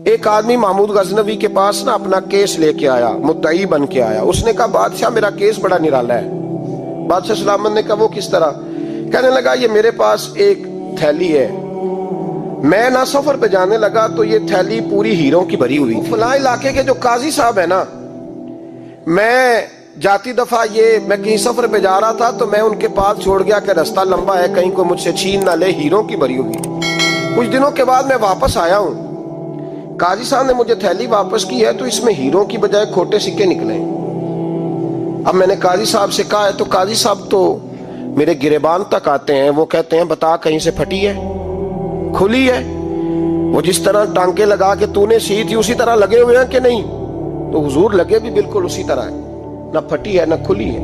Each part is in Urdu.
ایک آدمی محمود غزنوی کے پاس نا اپنا کیس لے کے آیا، مدعی بن کے آیا. اس نے کہا بادشاہ میرا کیس بڑا نرالا ہے. بادشاہ سلامت نے کہا وہ کس طرح؟ کہنے لگا یہ میرے پاس ایک تھیلی ہے، میں نہ سفر پہ جانے لگا تو یہ تھیلی پوری ہیروں کی بھری ہوئی. فلاں علاقے کے جو قاضی صاحب ہے نا، میں جاتی دفعہ میں کہیں سفر پہ جا رہا تھا تو میں ان کے پاس چھوڑ گیا کہ رستہ لمبا ہے، کہیں کو مجھ سے چھین نہ لے، ہیروں کی بھری ہوئی. کچھ دنوں کے بعد میں واپس آیا ہوں، قاضی صاحب نے مجھے تھیلی واپس کی ہے تو اس میں ہیروں کی بجائے کھوٹے سکے نکلے. اب میں نے قاضی صاحب سے کہا ہے تو قاضی صاحب تو میرے گریبان تک آتے ہیں، وہ کہتے ہیں بتا کہیں سے پھٹی ہے، کھلی ہے؟ وہ جس طرح ٹانکے لگا کے تو نے سی تھی اسی طرح لگے ہوئے ہیں کہ نہیں؟ تو حضور لگے بھی بالکل اسی طرح ہے، نہ پھٹی ہے نہ کھلی ہے.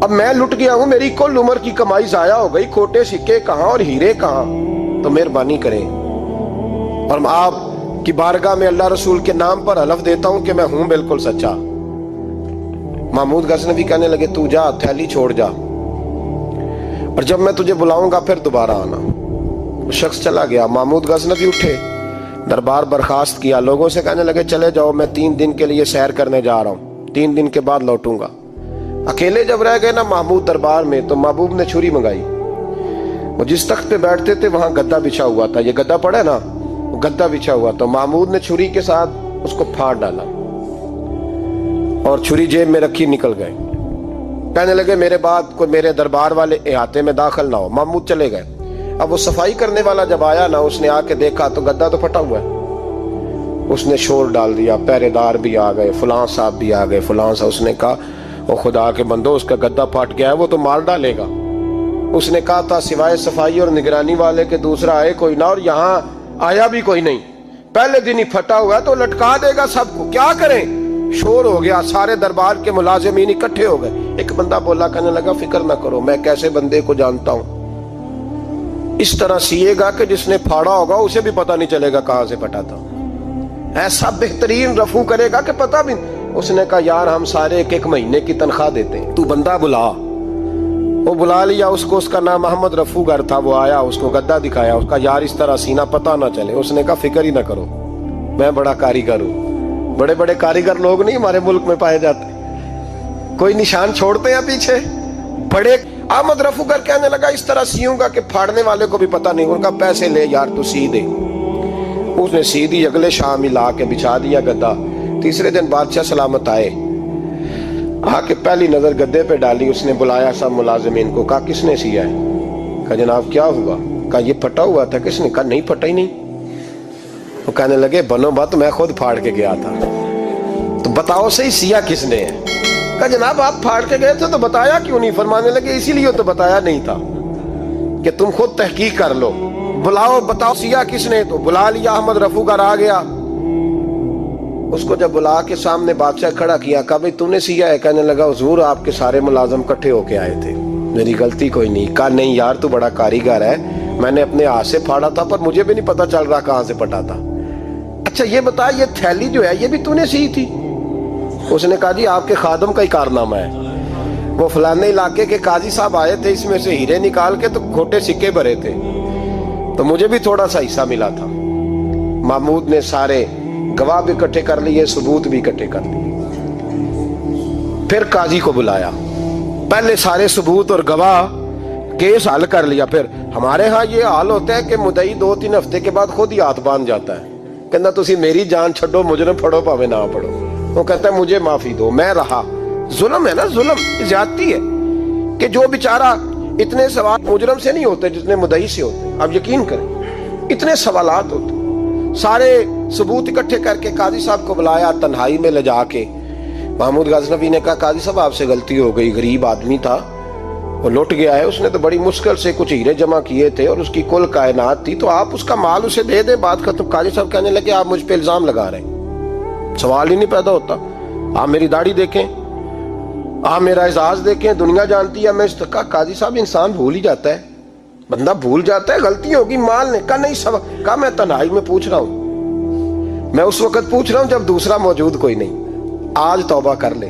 اب میں لٹ گیا ہوں، میری کل عمر کی کمائی ضائع ہو گئی، کھوٹے سکے کہاں اور ہیرے کہاں؟ تو مہربانی کریں. اور آپ کی بارگاہ میں اللہ رسول کے نام پر حلف دیتا ہوں کہ میں ہوں بالکل سچا. محمود غزنوی کہنے لگے تو جا، تھیلی چھوڑ جا، اور جب میں تجھے بلاؤں گا پھر دوبارہ آنا. وہ شخص چلا گیا. محمود غزنوی اٹھے، دربار برخاست کیا، لوگوں سے کہنے لگے چلے جاؤ، میں 3 دن کے لیے سیر کرنے جا رہا ہوں، 3 دن کے بعد لوٹوں گا. اکیلے جب رہ گئے نا محمود دربار میں تو محبوب نے چھری منگائی. وہ جس تخت پہ بیٹھتے تھے وہاں گدا بچھا ہوا تھا، یہ گدا پڑا ہے نا، وہ گدا بچھا ہوا. تو محمود نے چھری کے ساتھ اس کو پھاڑ ڈالا اور چھری جیب میں رکھی نکل گئے. کہنے لگے میرے بعد کوئی میرے دربار والے احاطے میں داخل نہ ہو. محمود چلے گئے. اب وہ صفائی کرنے والا جب آیا نا، اس نے آ کے دیکھا تو گدا تو پھٹا ہوا ہے. اس نے شور ڈال دیا، پہرے دار بھی آ گئے، فلاں صاحب بھی آ گئے، فلاں صاحب. اس نے کہا وہ خدا کے بندو، اس کا گدا پھٹ گیا ہے، وہ تو مار ڈالے گا. اس نے کہا تھا سوائے صفائی اور نگرانی والے کے دوسرا آئے کوئی نہ، اور یہاں آیا بھی کوئی نہیں. پہلے دن ہی پھٹا ہوا ہے تو لٹکا دے گا سب کو، کیا کریں؟ شور ہو گیا، سارے دربار کے ملازمین اکٹھے ہو گئے. ایک بندہ بولا، کہنے لگا فکر نہ کرو، میں کیسے بندے کو جانتا ہوں، اس طرح سیے گا کہ جس نے پھاڑا ہوگا اسے بھی پتہ نہیں چلے گا کہاں سے پھٹا تھا. ایسا بہترین رفو کرے گا کہ پتہ بھی. اس نے کہا یار ہم سارے 1 مہینے کی تنخواہ دیتے ہیں، تو بندہ بلا. وہ بلا لیا اس کو، اس کا نام محمد رفو گر تھا. وہ آیا، اس کو گدا دکھایا، اس کا یار اس طرح سینہ پتہ نہ چلے. اس نے کہا فکر ہی نہ کرو، میں بڑا کاریگر ہوں. بڑے بڑے کاریگر لوگ نہیں ہمارے ملک میں پائے جاتے، کوئی نشان چھوڑتے ہیں پیچھے بڑے. احمد رفو گر کہنے لگا اس طرح سیوں گا کہ پھاڑنے والے کو بھی پتہ نہیں. ان کا پیسے لے یار تو سی دے. اس نے سی دی، اگلے شام ہی لا کے بچھا دیا گدا. تیسرے دن بادشاہ سلامت آئے، آ کے پہلی نظر گدے پہ ڈالی. اس نے بلایا سب ملازمین کو، کہا کس نے سیا ہے؟ کہا جناب کیا ہوا؟ کہا یہ پھٹا ہوا تھا. کس نے؟ کہا نہیں پھٹا ہی نہیں. وہ کہنے لگے بنو بات، میں خود پھاڑ کے گیا تھا. تو بتاؤ صحیح سیا کس نے ہے؟ کہا جناب آپ پھاڑ کے گئے تھے تو بتایا کیوں نہیں؟ فرمانے لگے اسی لیے تو بتایا نہیں تھا کہ تم خود تحقیق کر لو. بلاؤ بتاؤ سیا کس نے. تو بلا لیا، احمد رفو گر آ گیا. اس کو جب بلا کے سامنے بادشاہ کھڑا کیا، کہا بھئی تو نے سیا ہے؟ کہنے لگا حضور آپ کے سارے ملازم کٹھے ہو کے آئے تھے، میری غلطی کوئی نہیں. کہا نہیں یار تو بڑا کاریگر ہے، میں نے اپنے ہاتھ سے پھاڑا تھا پر مجھے بھی نہیں پتا چل رہا کہاں سے پھٹا تھا. اچھا یہ بتا یہ تھیلی جو ہے یہ بھی تو نے سی تھی؟ اس نے کہا جی آپ کے خادم کا ہی کارنامہ ہے، وہ فلانے علاقے کے قاضی صاحب آئے تھے، اس میں سے ہیرے نکال کے تو کھوٹے سکے بھرے تھے، تو مجھے بھی تھوڑا سا حصہ ملا تھا. محمود نے سارے گواہ بھی اکٹھے کر لیے، ثبوت بھی اکٹھے کر لیے. پھر قاضی کو بلایا، پہلے سارے ثبوت اور گواہ کیس حل کر لیا. پھر ہمارے ہاں یہ حال ہوتا ہے کہ مدعی 2-3 ہفتے کے بعد خود ہی ہاتھ باندھ جاتا ہے، کہنا تسی میری جان چھڈو، مجرم پھڑو پاوے نہ پڑھو. وہ کہتا ہے مجھے معافی دو، میں رہا. ظلم ہے نا، ظلم زیادتی ہے کہ جو بیچارہ اتنے سوال مجرم سے نہیں ہوتے جتنے مدعی سے ہوتے. آپ یقین کریں اتنے سوالات ہوتے. سارے ثبوت اکٹھے کر کے قاضی صاحب کو بلایا، تنہائی میں لے جا کے. محمود غزنوی نے کہا قاضی صاحب آپ سے غلطی ہو گئی، غریب آدمی تھا، وہ لٹ گیا ہے، اس نے تو بڑی مشکل سے کچھ ہیرے جمع کیے تھے اور اس کی کل کائنات تھی، تو آپ اس کا مال اسے دے دیں، بات ختم. قاضی صاحب کہنے لگے آپ مجھ پہ الزام لگا رہے ہیں، سوال ہی نہیں پیدا ہوتا. آپ میری داڑھی دیکھیں، آپ میرا اعزاز دیکھیں، دنیا جانتی ہے میں اس کا. قاضی صاحب انسان بھول ہی جاتا ہے، بندہ بھول جاتا ہے، غلطی ہوگی. مال نے کہا نہیں سبق. کہا میں تنہائی میں پوچھ رہا ہوں، میں اس وقت پوچھ رہا ہوں جب دوسرا موجود کوئی نہیں. آج توبہ کر لے،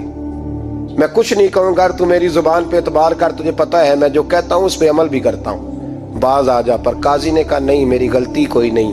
میں کچھ نہیں کہوں گا، تو میری زبان پہ اعتبار کر، تجھے پتا ہے میں جو کہتا ہوں اس پہ عمل بھی کرتا ہوں، باز آ جا. پر قاضی نے کہا نہیں میری غلطی کوئی نہیں،